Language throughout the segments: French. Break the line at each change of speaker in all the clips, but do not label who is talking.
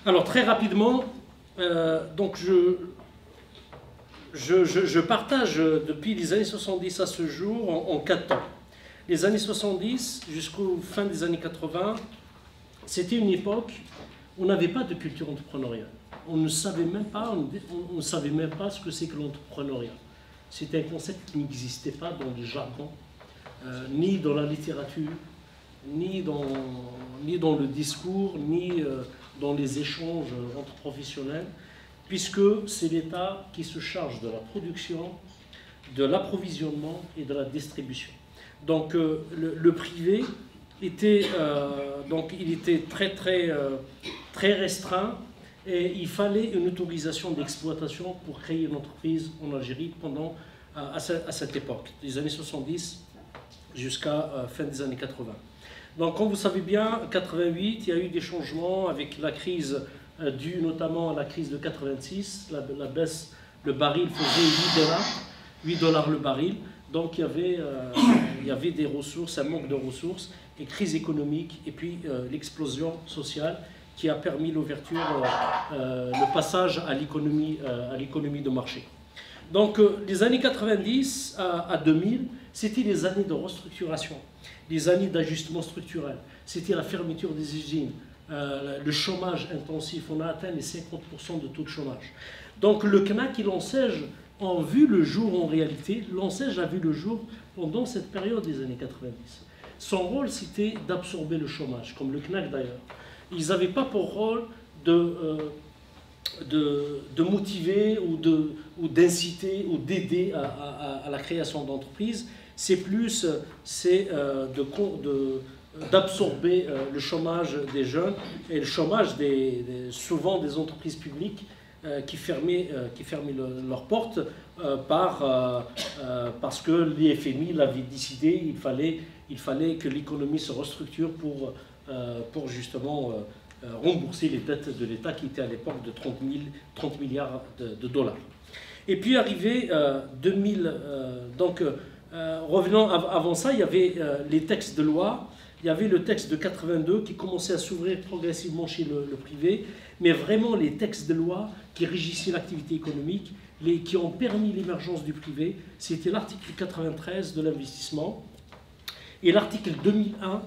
Alors très rapidement, donc je partage depuis les années 70 à ce jour en 4 temps. Les années 70 jusqu'aux fin des années 80, c'était une époque où on n'avait pas de culture entrepreneuriale. On ne savait même pas, on ne savait même pas ce que c'est que l'entrepreneuriat. C'était un concept qui n'existait pas dans le jargon, ni dans la littérature, ni dans le discours, ni dans les échanges entre professionnels, puisque c'est l'État qui se charge de la production, de l'approvisionnement et de la distribution. Donc le privé était, il était très restreint et il fallait une autorisation d'exploitation pour créer une entreprise en Algérie à cette époque, des années 70 jusqu'à fin des années 80. Donc, comme vous savez bien, en 88, il y a eu des changements avec la crise due notamment à la crise de 86. La baisse, le baril faisait 8 dollars le baril. Donc, il y avait des ressources, un manque de ressources, et crise économique, et puis l'explosion sociale qui a permis l'ouverture, le passage à l'économie de marché. Donc, les années 90 à 2000, c'était les années de restructuration, les années d'ajustement structurel. C'était la fermeture des usines, le chômage intensif. On a atteint les 50% de taux de chômage. Donc, le CNAC et l'ANSEJ ont vu le jour en réalité. L'ANSEJ a vu le jour pendant cette période des années 90. Son rôle, c'était d'absorber le chômage, comme le CNAC d'ailleurs. Ils n'avaient pas pour rôle de motiver ou d'inciter ou d'aider à la création d'entreprises. C'est plus d'absorber le chômage des jeunes et le chômage souvent des entreprises publiques qui fermaient leurs portes parce que l'IFMI l'avait décidé. Il fallait que l'économie se restructure pour justement rembourser les dettes de l'État qui étaient à l'époque de 30 milliards de dollars. Et puis arrivé 2000, revenant avant ça, il y avait les textes de loi. Il y avait le texte de 82 qui commençait à s'ouvrir progressivement chez le privé, mais vraiment les textes de loi qui régissaient l'activité économique, qui ont permis l'émergence du privé, c'était l'article 93 de l'investissement et l'article 2001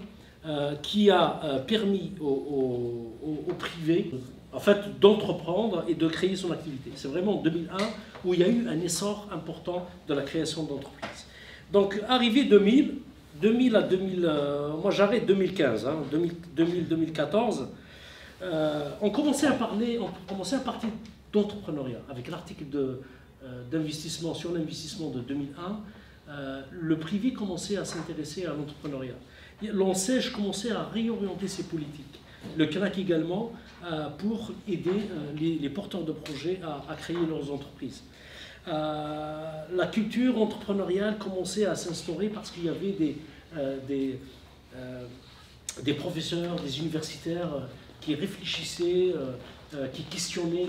qui a permis au privé en fait, d'entreprendre et de créer son activité. C'est vraiment en 2001 où il y a eu un essor important de la création d'entreprises. Donc, arrivé 2000 à 2000, moi j'arrête 2015, 2014, on commençait à parler d'entrepreneuriat avec l'article d'investissement sur l'investissement de 2001. Le privé commençait à s'intéresser à l'entrepreneuriat. L'ANSEJ commençait à réorienter ses politiques. Le CNAC également pour aider les porteurs de projets à créer leurs entreprises. La culture entrepreneuriale commençait à s'instaurer parce qu'il y avait des professeurs, des universitaires qui réfléchissaient, qui questionnaient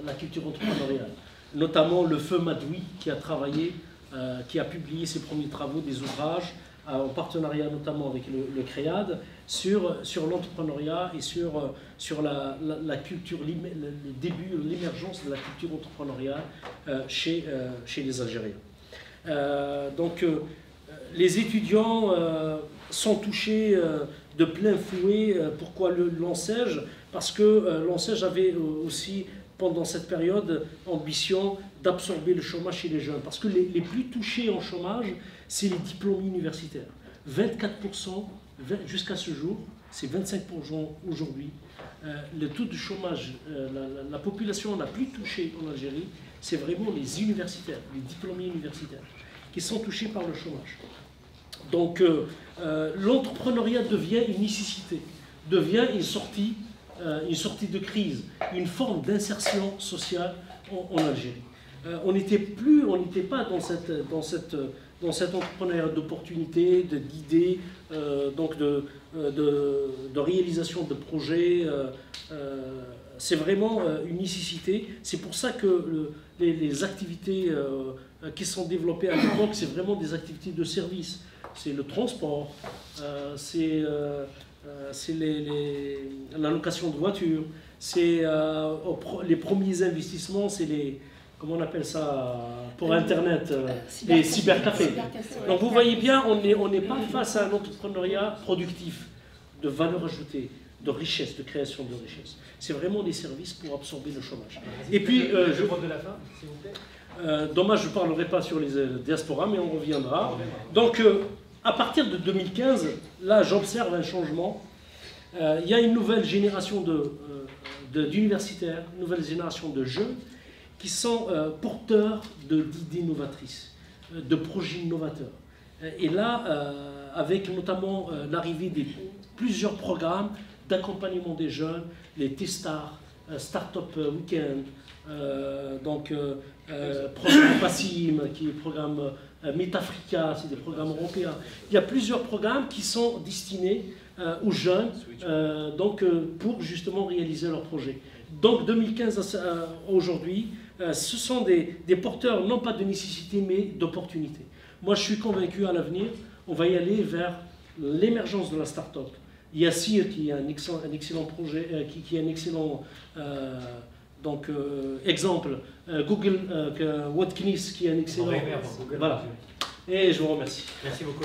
la culture entrepreneuriale. Notamment le feu Madoui qui a travaillé, qui a publié ses premiers travaux, des ouvrages, en partenariat notamment avec le CREAD, sur l'entrepreneuriat et sur la culture, le début, l'émergence de la culture entrepreneuriale chez les Algériens. Les étudiants sont touchés de plein fouet. Pourquoi l'ANSEJ? Parce que l'ANSEJ avait aussi, pendant cette période, ambition d'absorber le chômage chez les jeunes. Parce que les plus touchés en chômage, c'est les diplômés universitaires. 24% jusqu'à ce jour, c'est 25% aujourd'hui. Le taux de chômage, la population la plus touchée en Algérie, c'est vraiment les universitaires, les diplômés universitaires, qui sont touchés par le chômage. Donc l'entrepreneuriat devient une nécessité, devient une sortie de crise, une forme d'insertion sociale en Algérie. On n'était pas dans cet entrepreneuriat d'opportunités, d'idées, de réalisation de projets. C'est vraiment une nécessité. C'est pour ça que les activités qui sont développées à l'époque, c'est vraiment des activités de service. C'est le transport, c'est c'est la location de voitures, c'est les premiers investissements, c'est les, comment on appelle ça pour Internet, les cybercafés. Donc vous voyez bien, on n'est pas face à un entrepreneuriat productif, de valeur ajoutée, de richesse, de création de richesse. C'est vraiment des services pour absorber le chômage. Et puis,
je de la fin, s'il vous plaît.
Dommage, je ne parlerai pas sur les diasporas, mais on reviendra. Donc, à partir de 2015, là, j'observe un changement. Il y a une nouvelle génération d'universitaires, une nouvelle génération de jeunes qui sont porteurs d'idées novatrices, de projets innovateurs. Et là, avec notamment l'arrivée de plusieurs programmes d'accompagnement des jeunes, les T-Stars, Startup Weekend, programme PASSIM, qui est le programme Metafrica, c'est des programmes européens. Il y a plusieurs programmes qui sont destinés aux jeunes pour justement réaliser leurs projets. Donc 2015 aujourd'hui, ce sont des porteurs non pas de nécessité mais d'opportunité. Moi je suis convaincu à l'avenir, on va y aller vers l'émergence de la start-up. Il y a CIR qui est un excellent projet, qui est un excellent exemple. Google, Watkins qui est un excellent. Voilà. Et je vous remercie.
Merci beaucoup.